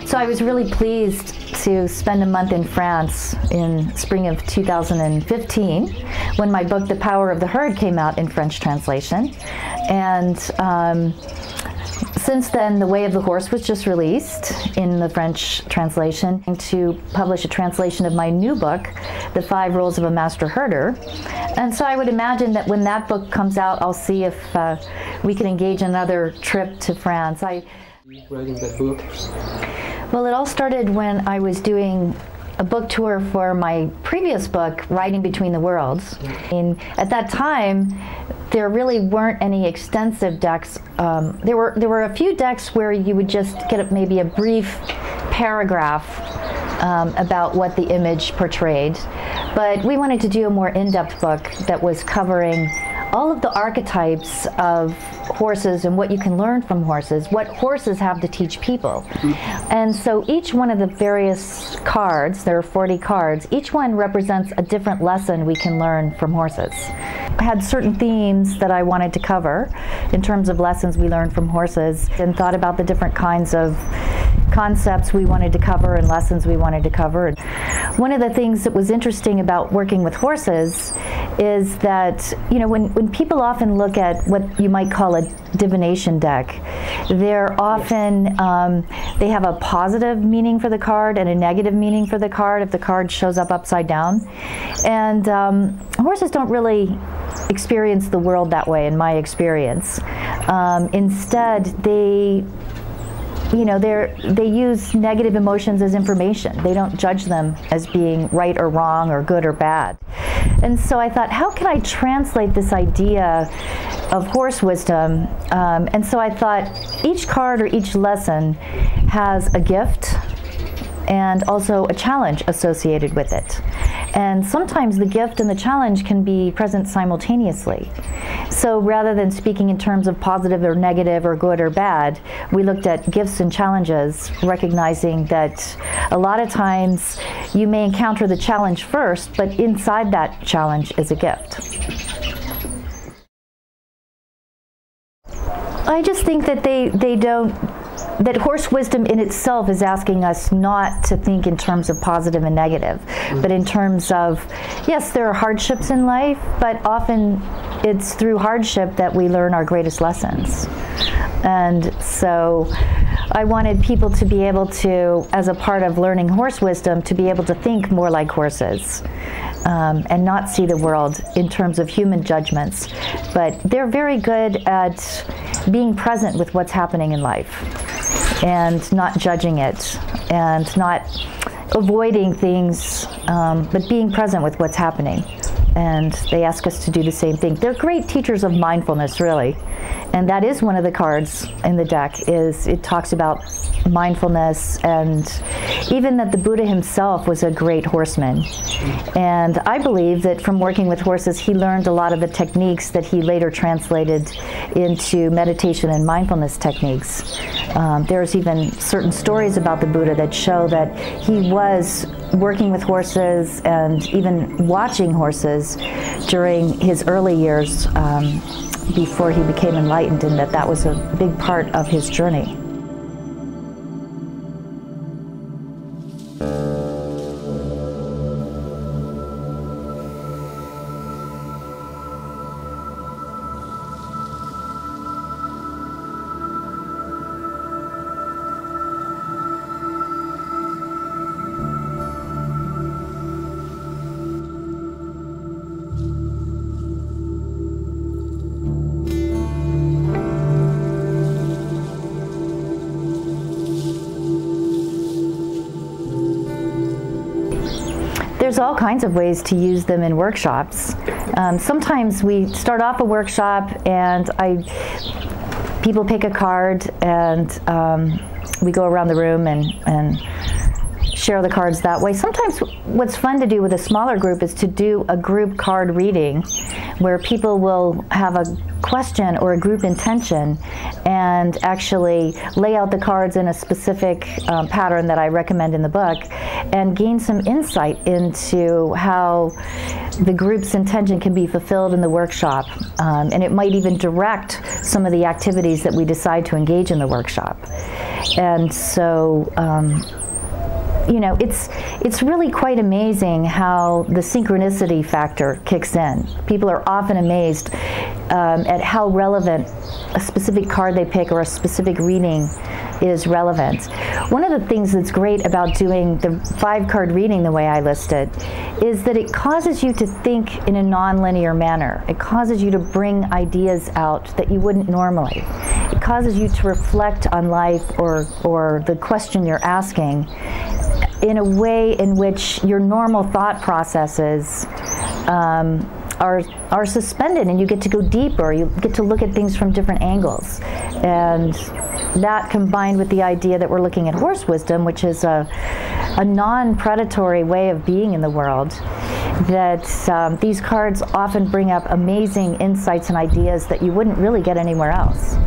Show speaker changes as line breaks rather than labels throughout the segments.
So I was really pleased to spend a month in France in spring of 2015 when my book, The Power of the Herd, came out in French translation. And since then, The Way of the Horse was just released in the French translation to publish a translation of my new book, The 5 Rules of a Master Herder. And so I would imagine that when that book comes out, I'll see if we can engage another trip to France.
Writing that book?
Well, it all started when I was doing a book tour for my previous book, Riding Between the Worlds. And at that time, there really weren't any extensive decks. There were a few decks where you would just get maybe a brief paragraph about what the image portrayed. But we wanted to do a more in-depth book that was covering all of the archetypes of horses and what you can learn from horses, what horses have to teach people. And so each one of the various cards, there are 40 cards, each one represents a different lesson we can learn from horses. I had certain themes that I wanted to cover in terms of lessons we learned from horses, and thought about the different kinds of concepts we wanted to cover and lessons we wanted to cover. One of the things that was interesting about working with horses is that, you know, when people often look at what you might call a divination deck, they're often, they have a positive meaning for the card and a negative meaning for the card if the card shows up upside down. And horses don't really experience the world that way, in my experience. Instead, they use negative emotions as information. They don't judge them as being right or wrong or good or bad. And so I thought, how can I translate this idea of horse wisdom? And so I thought each card or each lesson has a gift and also a challenge associated with it. And sometimes the gift and the challenge can be present simultaneously. So rather than speaking in terms of positive or negative or good or bad, we looked at gifts and challenges, recognizing that a lot of times you may encounter the challenge first, but inside that challenge is a gift. I just think that that horse wisdom in itself is asking us not to think in terms of positive and negative, but in terms of, yes, there are hardships in life, but often it's through hardship that we learn our greatest lessons. And so I wanted people to be able to, as a part of learning horse wisdom, to be able to think more like horses. And not see the world in terms of human judgments. But they're very good at being present with what's happening in life and not judging it and not avoiding things, but being present with what's happening. And they ask us to do the same thing. They're great teachers of mindfulness, really. And that is one of the cards in the deck, is it talks about mindfulness, and even that the Buddha himself was a great horseman. And I believe that from working with horses, he learned a lot of the techniques that he later translated into meditation and mindfulness techniques. There's even certain stories about the Buddha that show that he was working with horses and even watching horses during his early years before he became enlightened, and that was a big part of his journey. There's all kinds of ways to use them in workshops. Sometimes we start off a workshop and people pick a card and we go around the room and share the cards that way. Sometimes what's fun to do with a smaller group is to do a group card reading where people will have a question or a group intention and actually lay out the cards in a specific pattern that I recommend in the book and gain some insight into how the group's intention can be fulfilled in the workshop. And it might even direct some of the activities that we decide to engage in the workshop. And so, you know, it's really quite amazing how the synchronicity factor kicks in. People are often amazed at how relevant a specific card they pick or a specific reading is relevant. One of the things that's great about doing the 5-card reading the way I list it is that it causes you to think in a non-linear manner. It causes you to bring ideas out that you wouldn't normally. It causes you to reflect on life or the question you're asking in a way in which your normal thought processes are suspended, and you get to go deeper. You get to look at things from different angles. And that, combined with the idea that we're looking at horse wisdom, which is a non-predatory way of being in the world, that these cards often bring up amazing insights and ideas that you wouldn't really get anywhere else.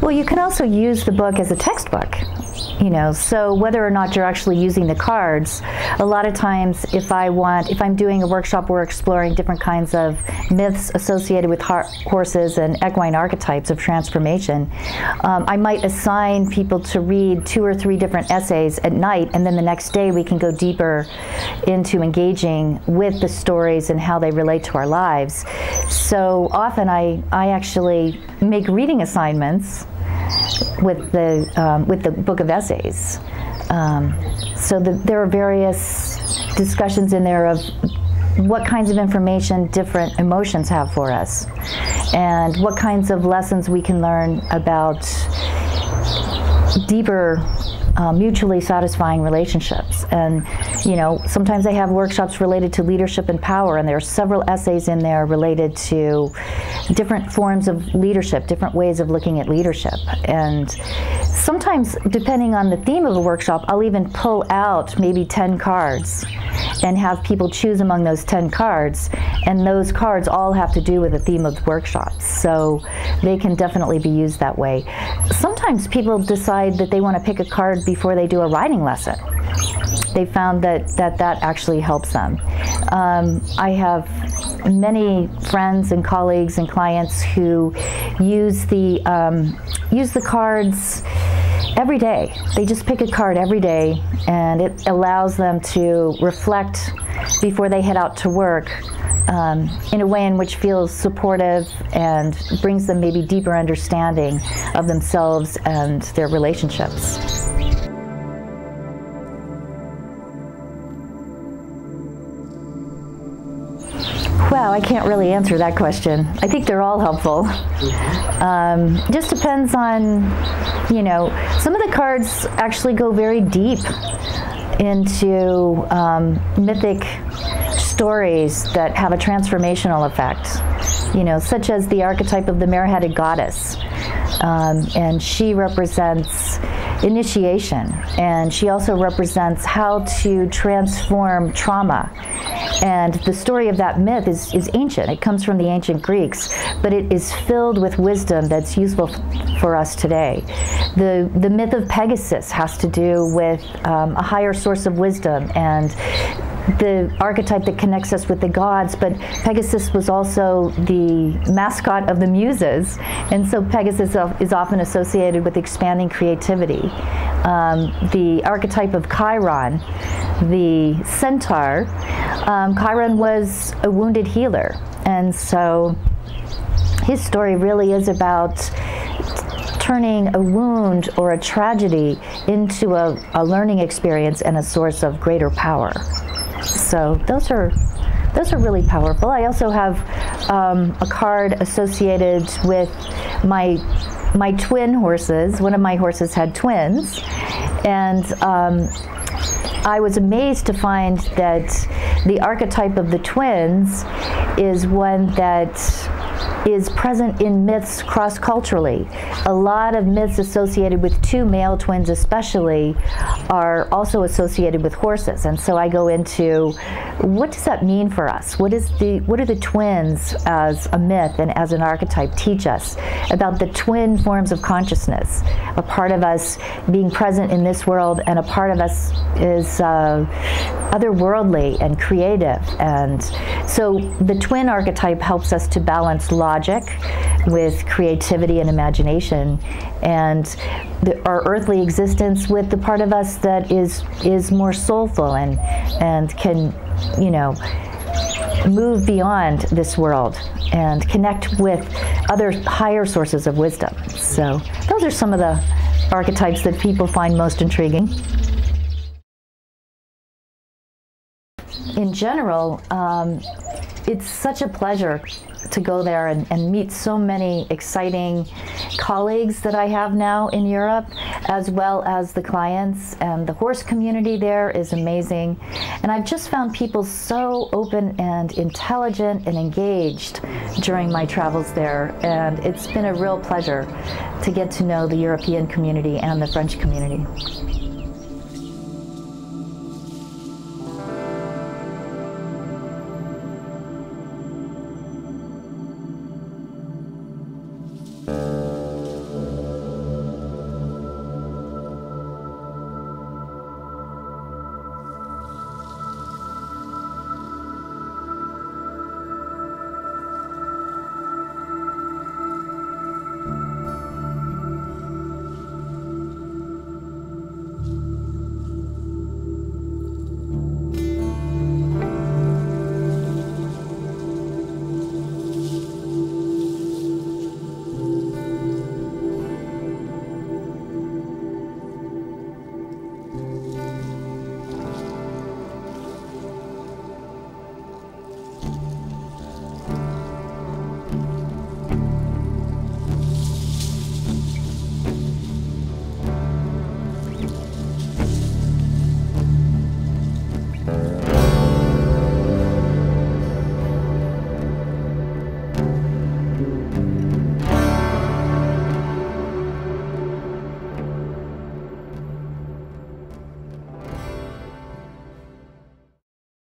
Well, you can also use the book as a textbook. You know, so whether or not you're actually using the cards, a lot of times if I'm doing a workshop where we're exploring different kinds of myths associated with horses and equine archetypes of transformation, I might assign people to read 2 or 3 different essays at night, and then the next day we can go deeper into engaging with the stories and how they relate to our lives. So often I actually make reading assignments with the book of essays. So there are various discussions in there of what kinds of information different emotions have for us, and what kinds of lessons we can learn about deeper mutually satisfying relationships. And you know, sometimes I have workshops related to leadership and power, and there are several essays in there related to different forms of leadership, different ways of looking at leadership. And sometimes, depending on the theme of the workshop, I'll even pull out maybe 10 cards and have people choose among those 10 cards, and those cards all have to do with the theme of the workshop, so they can definitely be used that way. Sometimes people decide that they want to pick a card before they do a riding lesson. They found that actually helps them. I have many friends and colleagues and clients who use the cards every day. They just pick a card every day, and it allows them to reflect before they head out to work in a way in which feels supportive and brings them maybe deeper understanding of themselves and their relationships. Wow, I can't really answer that question. I think they're all helpful. Just depends on, you know, some of the cards actually go very deep into mythic stories that have a transformational effect, you know, such as the archetype of the mare-headed goddess. And she represents initiation, and she also represents how to transform trauma. And the story of that myth is ancient. It comes from the ancient Greeks, but it is filled with wisdom that's useful for us today. The myth of Pegasus has to do with a higher source of wisdom and the archetype that connects us with the gods, but Pegasus was also the mascot of the Muses, and so Pegasus is often associated with expanding creativity. The archetype of Chiron, the centaur, Chiron was a wounded healer, and so his story really is about turning a wound or a tragedy into a learning experience and a source of greater power. So those are really powerful. I also have a card associated with my twin horses. One of my horses had twins, and I was amazed to find that the archetype of the twins is one that is present in myths cross-culturally. A lot of myths associated with two male twins especially are also associated with horses, and so I go into what does that mean for us? What do the twins as a myth and as an archetype teach us about the twin forms of consciousness? A part of us being present in this world, and a part of us is otherworldly and creative. And so the twin archetype helps us to balance logic with creativity and imagination, and our earthly existence with the part of us that is more soulful and can, you know, move beyond this world and connect with other higher sources of wisdom. So those are some of the archetypes that people find most intriguing. In general, it's such a pleasure to go there and meet so many exciting colleagues that I have now in Europe, as well as the clients, and the horse community there is amazing. And I've just found people so open and intelligent and engaged during my travels there, and it's been a real pleasure to get to know the European community and the French community.